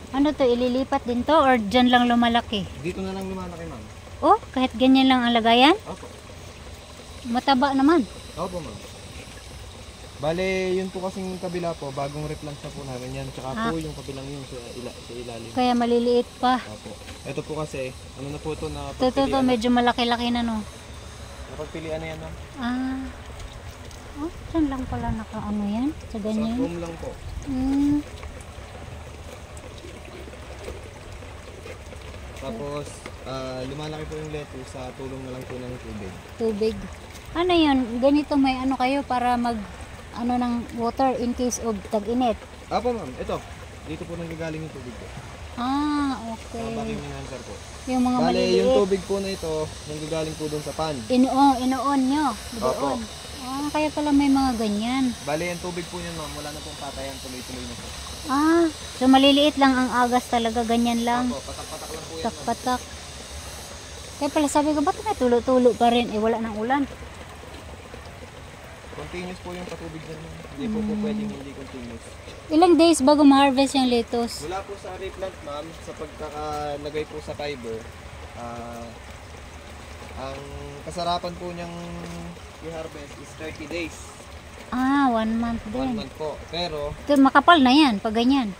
Ano to, ililipat din to or dyan lang lumalaki? Dito na lang lumalaki, ma'am. Oh, kahit ganyan lang ang lagayan? Opo. Mataba naman. Opo, ma'am. Bale, yun po kasing kabila po, bagong replant na po namin yan. Tsaka po yung kabilang yun sa ilalim. Kaya maliliit pa. Opo. Ito po kasi, ano na po ito na Ito, medyo malaki-laki na no. Napagpilian na yan, ma'am. Ah. Oh, dyan lang pala naka-ano yan? Sa Sa ganyan? room lang po. Hmm. Tapos, lumalaki po yung lettuce sa tulong na lang po ng tubig. Tubig. Ano yun? Ganito may ano kayo para mag ano ng water in case of tag-init. Apo, ma'am. Ito. Dito po nanggagaling yung tubig po. Ah, Sa okay. vacuum enhancer po. Yung mga Bale, maliliit. yung tubig po na ito, nanggagaling po doon sa pan. Inoon nyo. Opo. Doon. Ah, kaya pala may mga ganyan. Bale, yung tubig po yun, ma'am, wala na pong patayan, tuloy-tuloy na po. Ah, so maliliit lang ang agas talaga, ganyan lang. Opo, patak-patak lang po yan, ma'am. Tak-patak. Kaya pala sabi ko, ba't may tulo-tulo pa rin? Eh, wala ng ulan. Continuous po yung patubig na yun. Hindi po pwedeng hindi continuous. Ilang days bago ma-harvest yung lettuce? Mula po sa replant, ma'am, sa pagkakalagay po sa fiber, ang kasarapan po niyang i-harvest is 30 days. Ah, 1 month 1 din. month po. Pero, Ito, makapal na yan, pag ganyan.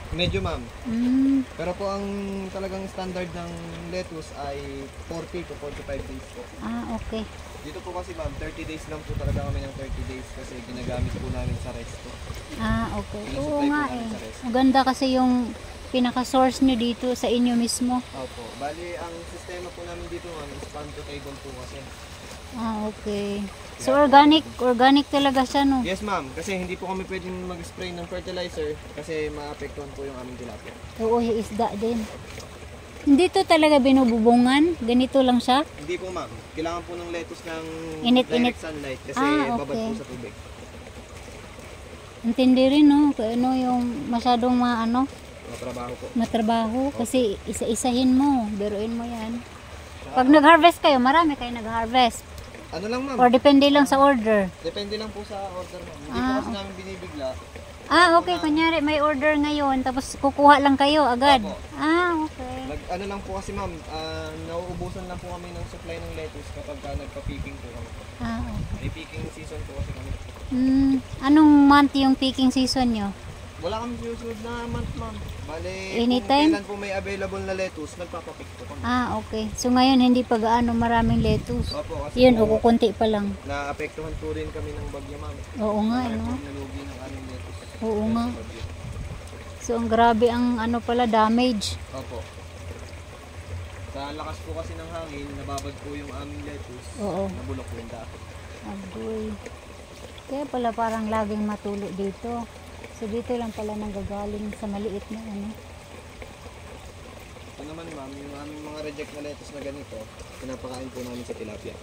medyo, ma'am. Mm. Pero po ang talagang standard ng lettuce ay 40 to 45 days po. Ah, okay. Dito po kasi, ma'am, 30 days lang po talaga kami ng 30 days kasi ginagamit po namin sa resto. Ah, okay. Oo Sinusupply nga po namin eh. sa resto. Maganda kasi yung pinaka-source nyo dito sa inyo mismo. Opo. Bali, ang sistema po namin dito, ma'am, is farm to table po kasi. Ah, okay. So organic talaga siya, no? Yes, ma'am. Kasi hindi po kami pwedeng mag-spray ng fertilizer kasi maapektuhan po yung aming tilapia. Oo, yung isda din. Hindi to talaga binububungan? Ganito lang siya? Hindi po, ma'am. Kailangan po ng lettuce ng Init-init. direct sunlight kasi Ah, babad okay. po sa tubig. Intindi rin, no? Kaya ano yung masyadong Matrabaho po. matrabaho. Kasi isa-isahin mo. Biruin mo yan. Pag nag-harvest kayo, marami kayo nag-harvest. Ano lang, ma'am? Or depende lang sa order. Depende lang po sa order, ma'am. Hindi po Ah, kasi namin binibigla. Ah, okay. Kunyari, may order ngayon, tapos kukuha lang kayo agad. Opo. Ah, okay. Ano lang po kasi, ma'am, nauubusan lang po kami ng supply ng lettuce kapag nagpa-picking po kami. Ah, okay. May picking season po kasi kami. Anong month yung picking season nyo? Wala kami susunod na month, ma'am. Bale, Anytime? kung kailan po may available na lettuce, nagpapapick po kami. Ah, okay. So ngayon, hindi pa gaano maraming lettuce. Opo, kasi Yun, po, kukunti pa lang. naapektuhan po rin kami ng bagyo, ma'am. Oo nga, Kaya po no? nalugi ng aming lettuce. Oo dahil nga. sa bagyo. So, ang grabe ang ano pala, damage. Opo. Sa lakas po kasi ng hangin, nababad po yung aming lettuce. Oo. Nabulok po yung dahon. Agoy. Kaya pala parang laging matulo dito. So, dito lang pala nanggagaling sa maliit na ano. Ito naman, ma'am, yung aming mga reject na lettuce na ganito, pinapakain po namin sa tilapia.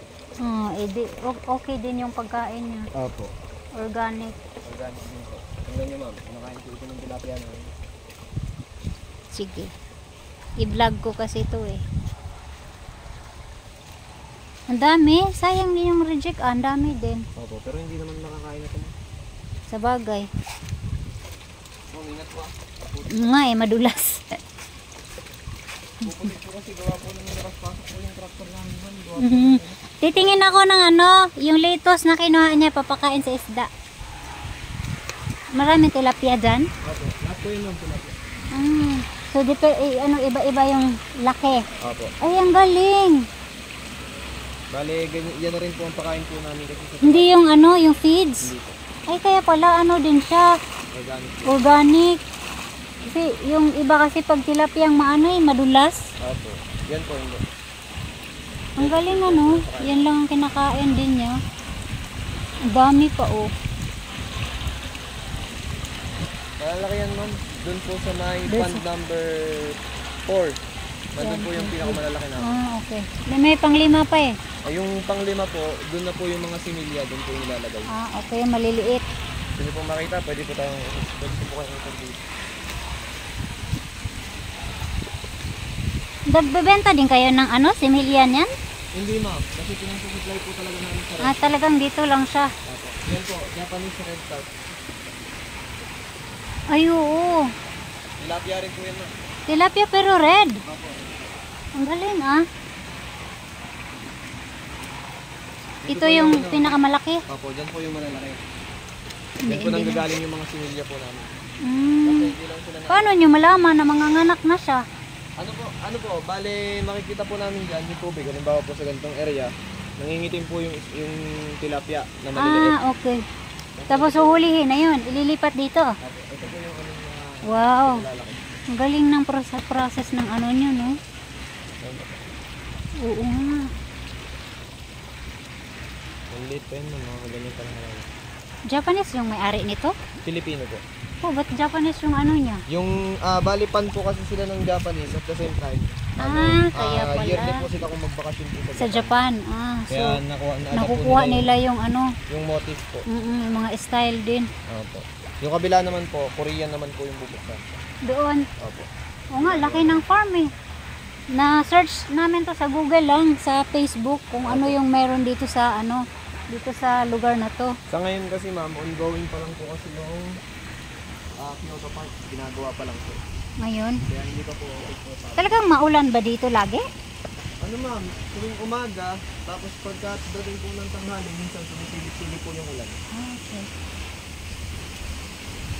Okay din yung pagkain niya. Opo. Organic. Organic din po. Tingnan nyo, ma'am, kumakain po ito ng tilapia namin. Sige. I-vlog ko kasi ito eh. Ang dami. Sayang din yung reject. Ang dami din. Opo, pero hindi naman nakakain na ito, ma'am. Sa bagay. Ma'am, ingat po. Nga eh, madulas. Pupulit po kasi gawa po ng pasok po yung tractor namin, ma'am. Gawa po Mhm. Titingin ako ng ano, yung lettuce na kinuha niya, papakain sa isda. Maraming tilapia dyan. Opo, lahat po yun, ma'am, tilapia. So, iba-iba yung laki. Opo. Ay, ang galing. Bale, yan na rin po ang pakain po namin kasi sa Hindi yung ano, yung feeds. Hindi po. Ay, kaya pala ano din siya. Organic po. Organic. Kasi yung iba kasi pag tilapia ang maano eh, madulas. Opo. Yan po, hindi. Ang galing ano. Yan lang ang kinakain din niya. Ang dami pa oh. Malalaki yan, ma'am. Doon po sa may pond number 4. Nandun po yung pinakamalalaki namin. Ah, okay. May panglima pa eh. Ay, yung panglima po, doon na po yung mga similya, doon po yung nilalagay. Ah, okay. Maliliit. Pwede po makita, pwede po kayong interview. Nagbebenta din kayo ng ano, similyan yan? Hindi, ma'am. Kasi pinasupply po talaga namin sa Ah, talagang dito lang siya. Opo. Yan po, Japanese red tart. Ay, oo. Tilapia rin po yan ma'am. Tilapia pero red. Opo. Ang galing ah. Ito yung pinakamalaki. Opo, dyan po yung malalaki. Hindi, Dyan po hindi na. nanggagaling yung mga similya po namin. Kasi Mm. hindi lang sila na... Paano nyo malaman na manganganak na siya? Ano po, bale makikita po namin dyan yung tubig. Halimbawa po sa ganitong area, nangingitim po yung tilapia na maliliit. Ah, okay. Tapos uhulihin na yun. Ililipat dito. Opo, ito po yung anong mga Wow. lalaki. Ang galing ng process ng ano nyo, no? Oo nga. Ang liit pa yun, mga ganyan pa lang naman. Japanese yung may-ari nito? Filipino po. Oh, ba't Japanese yung ano niya? Yung balipan po kasi sila ng Japanese at the same time. Kaya pala. Yearly po sila kung magbakasyon po Sa Japan. Ah, so Kaya nakukuha nila yung ano, yung motif po. yung mga style din. Opo. Yung kabila naman po, Korean naman po yung bubuksan. Doon. Opo. Oo nga, laki ng farm eh. Na-search namin to sa Google lang, sa Facebook, kung ano yung meron dito sa ano, dito sa lugar na to. Sa ngayon kasi ma'am, ongoing pa lang po kasi yung Kyoto Park. Ginagawa pa lang po. Ngayon. Kaya hindi pa po okay po sa... Talagang maulan ba dito lagi? Ano ma'am, tuwing umaga, tapos pagka dating po ng tanghali, minsan sumisilip-silip po yung ulan. Okay.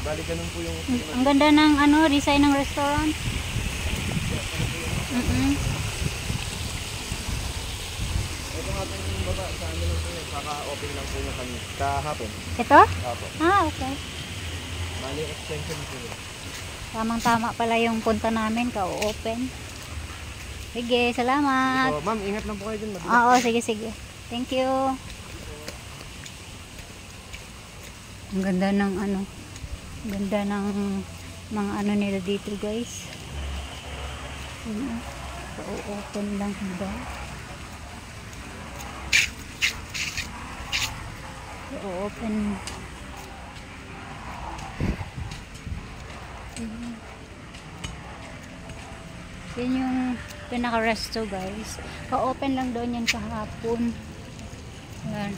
Bali ganun po yung... Ang ganda ng ano, design ng restaurant. Ito nga po yung baba, sa ano lang po yun, kaka-open lang po yung kanya. Kahapon. Ito? Apo. Ah, okay. Bali extension po yun. Tamang-tama pala yung punta namin, ka-open. Sige, salamat. So, ma'am, ingat lang po kayo dun. Oo, sige, sige. Thank you. Ang ganda ng ano, ang ganda ng mga ano nila dito, guys. Open lang ba? Open. Yan yung pinaka-resto, guys. Ka-open lang doon yan kahapon. Yan.